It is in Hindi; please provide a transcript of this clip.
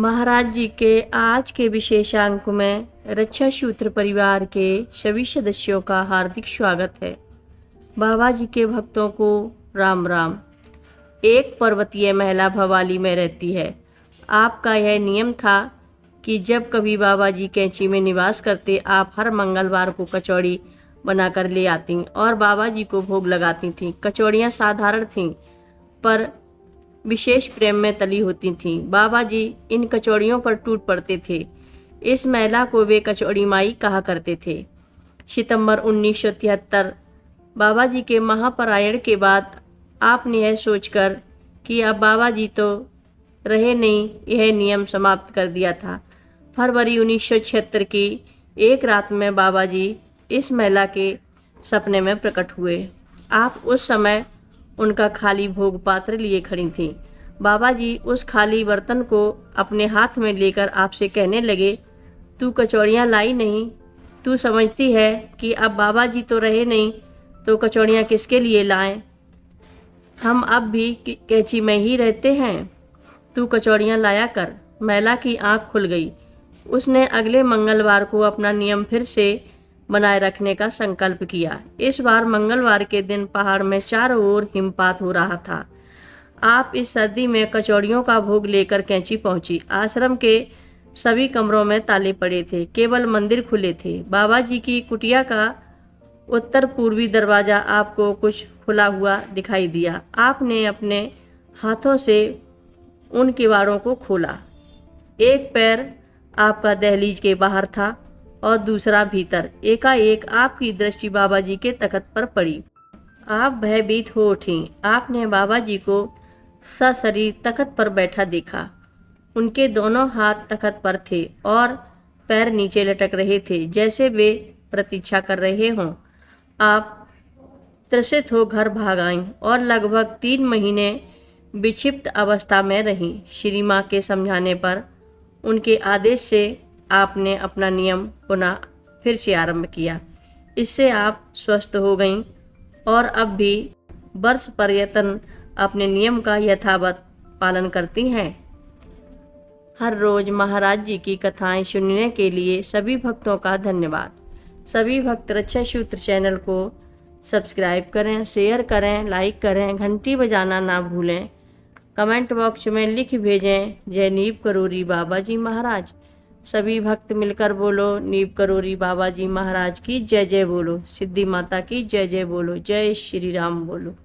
महाराज जी के आज के विशेषांक में रक्षा सूत्र परिवार के सभी सदस्यों का हार्दिक स्वागत है। बाबा जी के भक्तों को राम राम। एक पर्वतीय महिला भवाली में रहती है। आपका यह नियम था कि जब कभी बाबा जी कैंची में निवास करते, आप हर मंगलवार को कचौड़ी बनाकर ले आती और बाबा जी को भोग लगाती थीं। कचौड़ियाँ साधारण थीं पर विशेष प्रेम में तली होती थीं। बाबा जी इन कचौड़ियों पर टूट पड़ते थे। इस महिला को वे कचौड़ी माई कहा करते थे। सितंबर 1973 बाबा जी के महापरायण के बाद आपने यह सोचकर कि अब बाबा जी तो रहे नहीं, यह नियम समाप्त कर दिया था। फरवरी 1976 की एक रात में बाबा जी इस महिला के सपने में प्रकट हुए। आप उस समय उनका खाली भोग पात्र लिए खड़ी थीं। बाबा जी उस खाली बर्तन को अपने हाथ में लेकर आपसे कहने लगे, तू कचौड़ियाँ लाई नहीं, तू समझती है कि अब बाबा जी तो रहे नहीं तो कचौड़ियाँ किसके लिए लाएं? हम अब भी कैंची में ही रहते हैं, तू कचौड़ियाँ लाया कर। महिला की आंख खुल गई। उसने अगले मंगलवार को अपना नियम फिर से बनाए रखने का संकल्प किया। इस बार मंगलवार के दिन पहाड़ में चारों ओर हिमपात हो रहा था। आप इस सर्दी में कचौड़ियों का भोग लेकर कैंची पहुंची। आश्रम के सभी कमरों में ताले पड़े थे, केवल मंदिर खुले थे। बाबा जी की कुटिया का उत्तर पूर्वी दरवाज़ा आपको कुछ खुला हुआ दिखाई दिया। आपने अपने हाथों से उन किवाड़ों को खोला। एक पैर आपका दहलीज के बाहर था और दूसरा भीतर। एकाएक आपकी दृष्टि बाबा जी के तख्त पर पड़ी। आप भयभीत हो उठी। आपने बाबा जी को सशरीर तख्त पर बैठा देखा। उनके दोनों हाथ तख्त पर थे और पैर नीचे लटक रहे थे, जैसे वे प्रतीक्षा कर रहे हों। आप त्रसित हो घर भाग आईं और लगभग 3 महीने विक्षिप्त अवस्था में रहीं। श्री माँ के समझाने पर, उनके आदेश से आपने अपना नियम पुनः फिर से आरंभ किया। इससे आप स्वस्थ हो गईं और अब भी वर्ष पर्यटन अपने नियम का यथावत पालन करती हैं। हर रोज़ महाराज जी की कथाएं सुनने के लिए सभी भक्तों का धन्यवाद। सभी भक्त रक्षा सूत्र चैनल को सब्सक्राइब करें, शेयर करें, लाइक करें, घंटी बजाना ना भूलें। कमेंट बॉक्स में लिख भेजें, जय नीव करोरी बाबा जी महाराज। सभी भक्त मिलकर बोलो, नीव करोरी बाबा जी महाराज की जय जय बोलो, सिद्धि माता की जय जय बोलो, जय श्री राम बोलो।